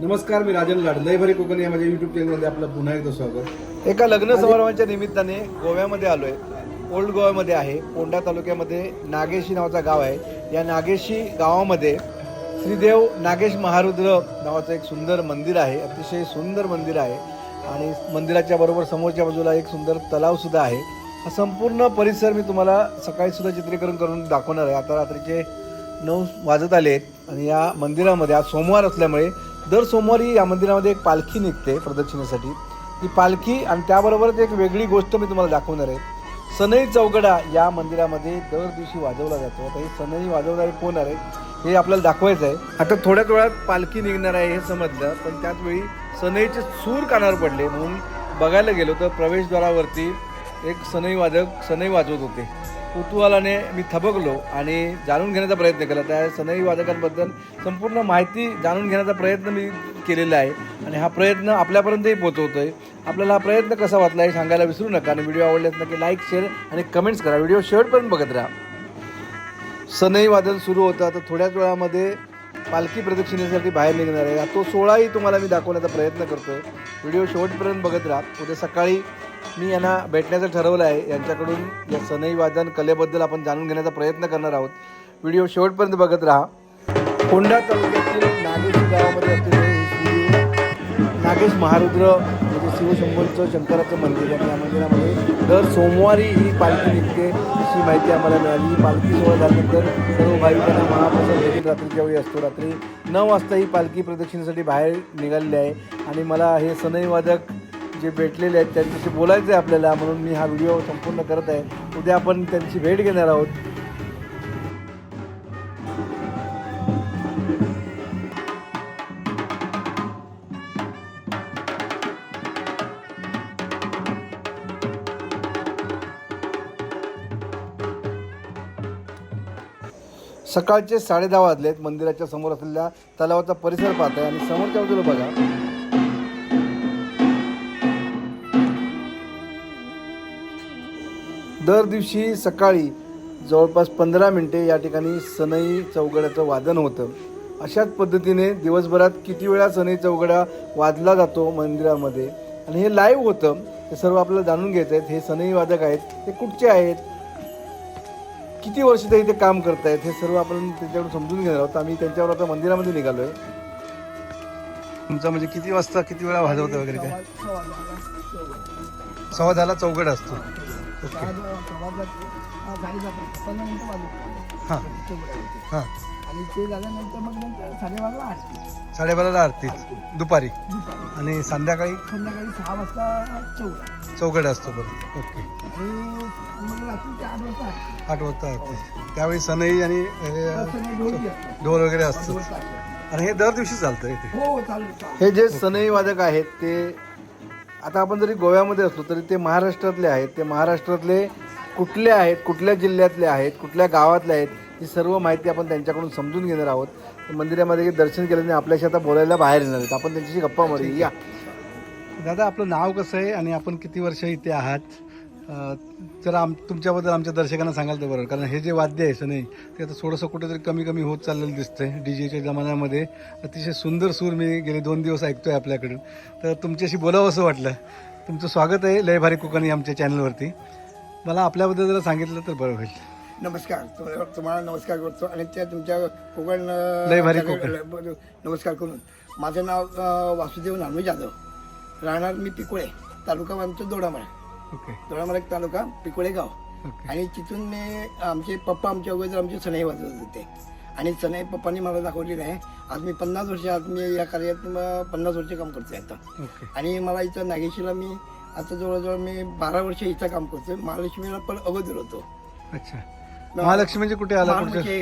नमस्कार, मी राजन लाड, लय भारी कोकण या माझ्या युट्यूब चॅनलमध्ये आपलं पुन्हा एकदा स्वागत. एका लग्न समारंभाच्या निमित्ताने गोव्यामध्ये आलोय. ओल्ड गोव्यामध्ये आहे. पोंढा तालुक्यामध्ये नागेशी नावाचा गाव आहे. या नागेशी गावामध्ये श्रीदेव नागेश महारुद्र नावाचं एक सुंदर मंदिर आहे. अतिशय सुंदर मंदिर आहे आणि मंदिराच्या बरोबर समोरच्या बाजूला एक सुंदर तलावसुद्धा आहे. हा संपूर्ण परिसर मी तुम्हाला सकाळी सुद्धा चित्रीकरण करून दाखवणार आहे. आता रात्रीचे 9 वाजत आले आहेत आणि या मंदिरामध्ये आज सोमवार असल्यामुळे दर सोमवारी या मंदिरामध्ये एक पालखी निघते प्रदक्षिणेसाठी. ती पालखी आणि त्याबरोबरच एक वेगळी गोष्ट मी तुम्हाला दाखवणार आहे. सनई चौघडा या मंदिरामध्ये दर दिवशी वाजवला जातो. आता हे सनई वाजवणारे कोण आहे हे आपल्याला दाखवायचं आहे. आता थोड्याच वेळात पालखी निघणार आहे हे समजलं, पण त्याच वेळी सनईचे सूर कानावर पडले म्हणून बघायला गेलो तर प्रवेशद्वारावरती एक सनई वादक सनई वाजवत होते. कुतूहलाने मी थबकलो आणि जाणून घेण्याचा प्रयत्न केला. त्या सनई वादकांबद्दल संपूर्ण माहिती जाणून घेण्याचा प्रयत्न मी केलेला आहे आणि हा प्रयत्न आपल्यापर्यंतही पोहोचवतो आहे. आपल्याला हा प्रयत्न कसा वाटला हे सांगायला विसरू नका आणि व्हिडिओ आवडल्यास नक्की लाईक, शेअर आणि कमेंट्स करा. व्हिडिओ शेवटपर्यंत बघत राहा. सनई वादन सुरू होतं. तर थोड्याच वेळामध्ये पालखी प्रदक्षिणेसाठी बाहेर निघणार आहे. तो सोहळाही तुम्हाला मी दाखवण्याचा प्रयत्न करतो आहे. व्हिडिओ शेवटपर्यंत बघत राहा. उद्या सकाळी मी यांना भेटण्याचं ठरवलं आहे. यांच्याकडून या सनई वादन कलेबद्दल आपण जाणून घेण्याचा प्रयत्न करणार आहोत. व्हिडिओ शेवटपर्यंत बघत राहा. पोंढा तालुक्यातील नागेशी गावामध्ये असलेले नागेश महारुद्र म्हणजे शिवशंभूंचं शंकराचं मंदिर आहे. या मंदिरामध्ये दर सोमवारी ही पालखी निघते अशी माहिती आम्हाला मिळाली. ही पालखी सोहळा झाल्यानंतर सर्व भाविकांना महाप्रसाद देखील रात्रीच्या वेळी असतो. रात्री 9 वाजता ही पालखी प्रदक्षिणेसाठी बाहेर निघालेली आहे आणि मला हे सनई वादक जे भेटलेले आहेत त्यांच्याशी बोलायचं आहे आपल्याला, म्हणून मी हा व्हिडिओ संपूर्ण करत आहे. उद्या आपण त्यांची भेट घेणार आहोत. सकाळचे 10:30 वाजलेत. मंदिराच्या समोर असलेल्या तलावाचा परिसर पाहत आहे आणि समोरच्या बाजूला बघा दर दिवशी सकाळी जवळपास 15 मिनिटे या ठिकाणी सनई चौघड्याचं वादन होतं. अशाच पद्धतीने दिवसभरात किती वेळा सनई चौघडा वाजला जातो मंदिरामध्ये आणि हे लाईव्ह होतं. हे सर्व आपल्याला जाणून घ्यायचं आहे. हे सनई वादक आहेत, ते कुठचे आहेत, किती वर्ष ते इथे काम करत आहेत, हे सर्व आपण त्यांच्याकडून समजून घेणार आहोत. आम्ही त्यांच्यावर आता मंदिरामध्ये निघालो आहे. तुमचा म्हणजे किती वाजता किती वेळा वाजवता वगैरे काय? 10:15 चौघडा असतो. हां हां. आणि ते झाल्यानंतर मग 12:30 आरती दुपारी आणि संध्याकाळी 6 वाजता चौघडा असतो. बरं, ओके. आणि मग रात्री 8 वाजता आरती. त्यावेळी सनई आणि ढोल वगैरे असतो आणि हे दर दिवशी चालतं इथे. हो चालू. हे जे सनई वादक आहेत ते आता आपण जरी गोव्यामध्ये असलो तरी ते महाराष्ट्रातले आहेत. ते महाराष्ट्रातले कुठले आहेत, कुठल्या जिल्ह्यातले आहेत, कुठल्या गावातले आहेत, ही सर्व माहिती आपण त्यांच्याकडून समजून घेणार आहोत. मंदिरामध्ये दर्शन केल्याने आपल्याशी आता बोलायला बाहेर येणार आहेत. आपण त्यांच्याशी गप्पा मारू या. दादा, आपलं नाव कसं आहे आणि आपण किती वर्ष इथे आहात? जरा तुमच्याबद्दल आमच्या दर्शकांना सांगाल तर बरं, कारण हे जे वाद्य आहे सनई ते आता थोडंसं कुठेतरी कमी कमी होत चाललेलं दिसतंय. डीजेच्या जमान्यामध्ये अतिशय सुंदर सूर मी गेले 2 दिवस ऐकतोय आपल्याकडून. तर तुमच्याशी बोलावं असं वाटलं. तुमचं स्वागत आहे लय भारी कोकणी आमच्या चॅनलवरती. मला आपल्याबद्दल जरा सांगितलं तर बरं होईल. नमस्कार. तुम्हाला नमस्कार करतो आणि त्या तुमच्या कोकण लय भारी कोकण नमस्कार करून. माझं नाव वासुदेव नानू जाधव, राहणार मी पिकोळे, तालुका आमचं दोडामाळा. ओके. दोडामाळा तालुका, पिकोळे गाव. ओके. आणि तिथून मी आमचे पप्पा आमच्या अगोदर आमचे सनई वाजवत होते आणि सनई पप्पांनी मला दाखवलेली आहे. आज मी 50 वर्ष, आज मी या कार्यात 50 वर्ष काम करतोय आता. ओके. आणि मला इथं नागेशीला मी आता जवळजवळ मी 12 वर्ष इथं काम करतोय. महालक्ष्मीला पण अगोदर होतो. अच्छा. महालक्ष्मी म्हणजे कुठे आला?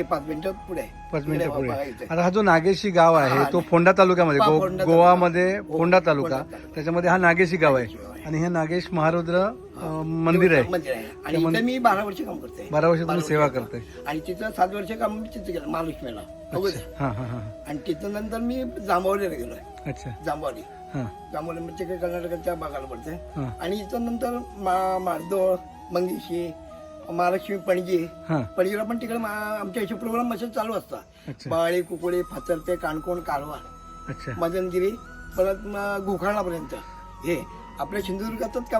5 मिनिटं पुढे. 5 मिनिटं पुढे. आता हा जो नागेशी गाव आहे तो फोंडा तालुक्यामध्ये, गोवामध्ये फोंडा तालुका, त्याच्यामध्ये हा नागेशी गाव आहे आणि हे नागेश महारुद्र मंदिर आहे. आणि इथं मी 12 वर्ष काम करतोय. 12 वर्ष तुम्ही सेवा करताय. आणि तिथं 7 वर्ष काम मी तिथं केलं महालक्ष्मीला अगोदर. हां हां हां. आणि तिथं नंतर मी जांभवलीला गेलोय. अच्छा. जांभवली हां. जांभवली म्हणजे काय कर्नाटकाच्या भागाला पडते. हां. आणि इथं नंतर मारदोळ, मंगेशी, महालक्ष्मी, पणजी. पणजीला पण तिकडे आमच्या इथे प्रोग्राम असे चालू असतात. बाळे, कुकुळे, फाचरते, काणकोण, कारवार अच्छा. मदनगिरी, परत मग गोकर्णापर्यंत. हे आपल्या सिंधुदुर्गातच का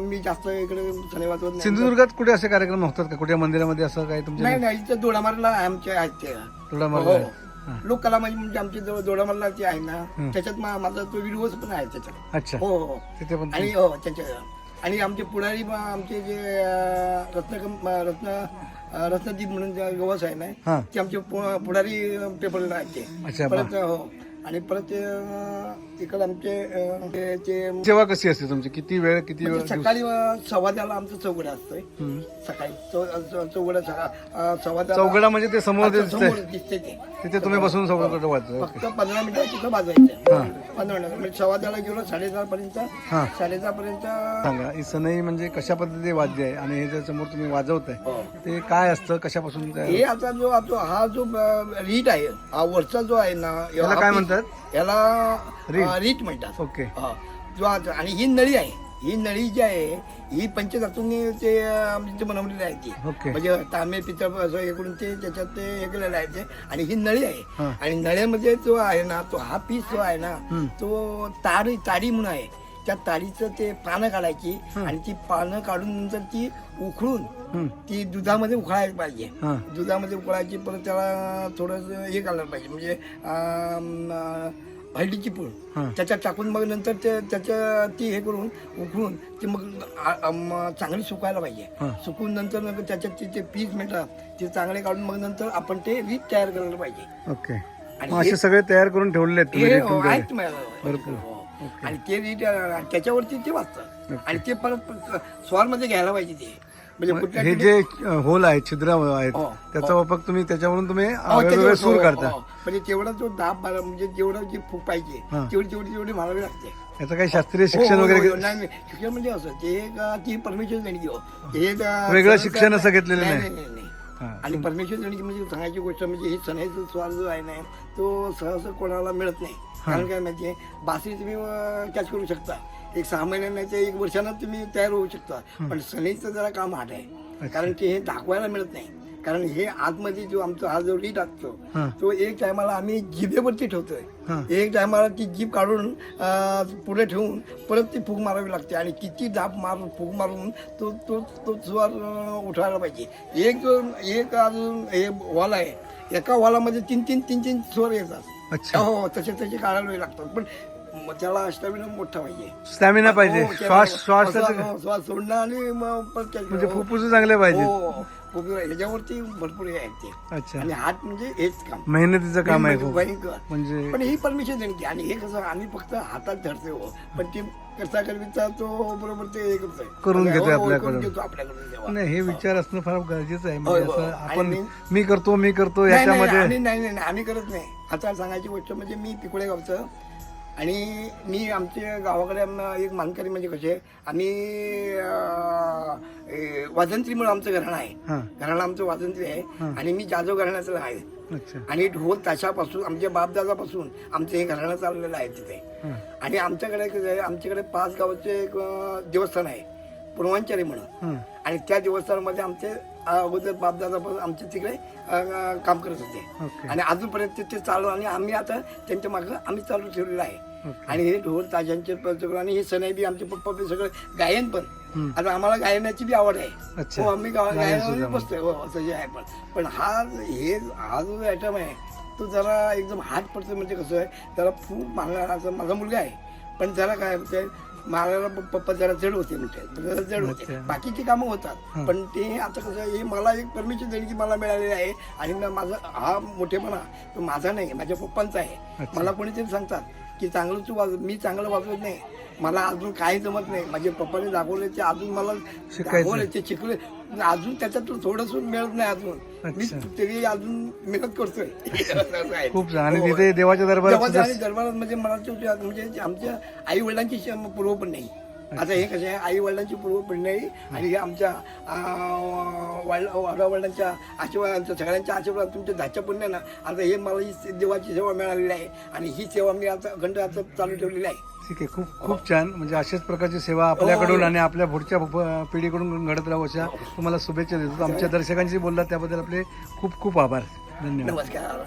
मी जास्त इकडे सणे वाजवत नाही. सिंधुदुर्गात कुठे असे कार्यक्रम होतात का? कुठे मंदिरामध्ये असं काय तुमच्या? नाही नाही, इथं दोडामारला आमचे आहेत ते. दोडामारला हो. आहे. लोककला म्हणजे आमची दोडामारला जे आहे ना, त्याच्यात माझा तो व्हिडिओज पण आहे त्याच्यात. अच्छा. हो हो. तिथे पण आणि हो त्याच्या आणि आमचे पुढारी आमचे जे रत्नदीप म्हणून गवस आहे ना, हा. ते आमचे पुढारी पेपरला आहेत ते. अच्छा. परत हो. आणि परत इकडे आमचे ते सेवा कशी असते तुमची? किती वेळ किती वेळ? म्हणजे सकाळी 1:15 आमचं चौघडा असतोय. सकाळी चौघडा सव्वा चौघडा म्हणजे ते समोर समोर दिसते ते. तिथे तुम्ही बसून सगळं वाचता? फक्त 15 मिनिटं तिथं वाजवायचं. 15 मिनिटं म्हणजे 10:15 गेलो 10:30 पर्यंत. हा. 10:30 पर्यंत. सांगा, ही सनई म्हणजे कशा पद्धतीचे वाद्य आहे आणि हे जे समोर तुम्ही वाजवताय हो. ते काय असतं, कशापासून हे आता हा जो रीट आहे, हा वरचा जो आहे ना, याला काय म्हणतात? याला रीट. रीट म्हणतात. ओके. हा. जो आणि ही नळी आहे, ही नळी जी आहे ही पंचधातूंनी ते आमचे बनवलेली आहे ती. ओके. म्हणजे तांबे पितळ असं हे करून ते त्याच्यात ते हे केलेलं आहे ते. आणि ही नळी आहे. हा. आणि नळ्यामध्ये जो आहे ना, तो हा पीस जो आहे ना, तो ताडी म्हणून आहे. त्या ताडीचं ते पानं काढायची आणि ती पानं काढून नंतर ती उकळून ती दुधामध्ये उकळायला पाहिजे. दुधामध्ये उकळायची. परत त्याला थोडस हे घालायला पाहिजे, म्हणजे हळदीची पूड त्याच्यात टाकून मग नंतर ते त्याच्या ती हे करून उकळून ती मग चांगली सुकायला पाहिजे. सुकून नंतर मग त्याच्यात ते पीस मिळतात ते चांगले काढून मग नंतर आपण ते रीत तयार करायला पाहिजे. ओके. असे सगळे तयार करून ठेवले आहेत भरपूर. आणि ते रीत त्याच्यावरती ते वाचतात आणि ते परत स्वार मध्ये घ्यायला पाहिजे ते. म्हणजे हे जे होल आहेत, छिद्र आहेत, त्याचा वापर तुम्ही त्याच्यावरून तुम्ही वेगवेगळे सूर काढता. म्हणजे तेवढा जो दाब म्हणजे जेवढं जे फूक पाहिजे तेवढी मारावी लागते. याचं काही शास्त्रीय शिक्षण वगैरे? नाही, शिक्षण म्हणजे असं ती परमेश्वर देणगी हो. वेगळं शिक्षण असं घेतलेलं नाही. आणि परमेश्वर देणगी म्हणजे सांगायची गोष्ट म्हणजे ही सणाचा स्वार जो आहे ना, तो सहसा कोणाला मिळत नाही. कारण काय माहितीये, बासरी तुम्ही कॅच करू शकता, एक 6 महिन्याच्या 1 वर्षानं तुम्ही तयार होऊ शकता. पण सणईचं जरा काम हार्ड आहे, कारण की हे दाखवायला मिळत नाही. कारण हे आतमध्ये जो आमचा हा जो रीट असतो तो एक टायमाला आम्ही जिभेवरती ठेवतोय. एक टायमाला ती जीभ काढून पुढे ठेवून परत ती फूक मारावी लागते. आणि किती दाब मारून फूक मारून तो तो तो स्वार उठवायला पाहिजे. एक अजून हे वॉल आहे, एका वॉलामध्ये 3 स्वर येतात. हो, तसे काढावे लागतात. पण त्याला स्टॅमिना मोठा पाहिजे, स्टॅमिना पाहिजे, श्वास सोडणं आणि म्हणजे फुफ्फुस चांगले पाहिजे. ह्याच्यावरती भरपूर हे आहेत ते. अच्छा. आणि हात म्हणजे हेच काम, मेहनतीचं काम आहे भयंकर. म्हणजे पण ही परमिशन देणगी. आणि हे कसं आम्ही फक्त हातात धरते हो, पण ते करता तो बरोबर ते हे करतोय, करून घेतो आपल्याकडून. नाही, हे विचार असणं फार गरजेचं आहे. म्हणजे असं आपण मी करतो याच्यामध्ये नाही आम्ही करत नाही. आता सांगायची गोष्ट म्हणजे मी पिकुळे गावचं, आणि मी आमच्या गावाकडे एक मानकरी म्हणजे कसे आम्ही वाजंत्री म्हणून आमचं घराणं आहे. घराणं आमचं वाजंत्री आहे. आणि मी जाधव घराण्याचं आहे. आणि ढोल ताशापासून आमच्या बापदादापासून आमचं हे घराणं चाललेलं आहे तिथे. आणि आमच्याकडे 5 गावाचे एक देवस्थान आहे, पूर्वांचारी म्हणून. आणि त्या देवस्थानामध्ये आमचे अगोदर बापदादापासून आमचे तिकडे काम करत होते. आणि अजूनपर्यंत ते चालू, आणि आम्ही आता त्यांच्या मागं आम्ही चालू ठेवलेलं आहे. आणि हे ढोल ताशांचे आणि हे सणाई बी आमचे पप्पा बी सगळं गायन पण. आता आम्हाला गायनाची बी आवड आहे. हो, आम्ही गायनामध्ये बसतोय. हो, असं जे आहे. पण हा जो आयटम आहे तो जरा एकदम हार्ड पडतो. म्हणजे कसं आहे, त्याला खूप माझा मुलगा आहे, पण जरा काय होतंय, मारायला पप्पा जरा जड होते, म्हणजे जड होते. बाकीची कामं होतात, पण ते आता कसं आहे, हे मला एक परमिशन देणगी मला मिळालेली आहे. आणि माझा हा मोठेपणा तो माझा नाही, माझ्या पप्पांचा आहे. मला कोणीतरी सांगतात की चांगलं तू मी चांगलं वाजवत नाही, मला अजून काही जमत नाही. माझ्या पप्पाने दाखवले ते अजून मला दाखवले, ते शिकले. अजून त्याच्यातून थोडंसं मिळत नाही अजून. मी तरी अजून मेहनत करतोय. खूप. आणि तिथे देवाच्या दरबारात म्हणजे मला म्हणजे आमच्या आई वडिलांची पूर्व पण नाही. आता हे कसं आहे, आई वडिलांची पूर्व पण नाही, आणि हे आमच्या वडिलांच्या आशीर्वादांच्या सगळ्यांच्या आशीर्वाद तुमच्या धाच्या पुण्या ना. आता हे मला ही देवाची सेवा मिळालेली आहे, आणि ही सेवा मी आता अखंड आता चालू ठेवलेली आहे. ठीक आहे. खूप छान. म्हणजे अशाच प्रकारची सेवा आपल्याकडून आणि आपल्या पुढच्या पिढीकडून घडत राहू अशा तुम्हाला शुभेच्छा देतो. आमच्या दर्शकांशी बोलला त्याबद्दल आपले खूप खूप आभार. धन्यवाद. नमस्कार.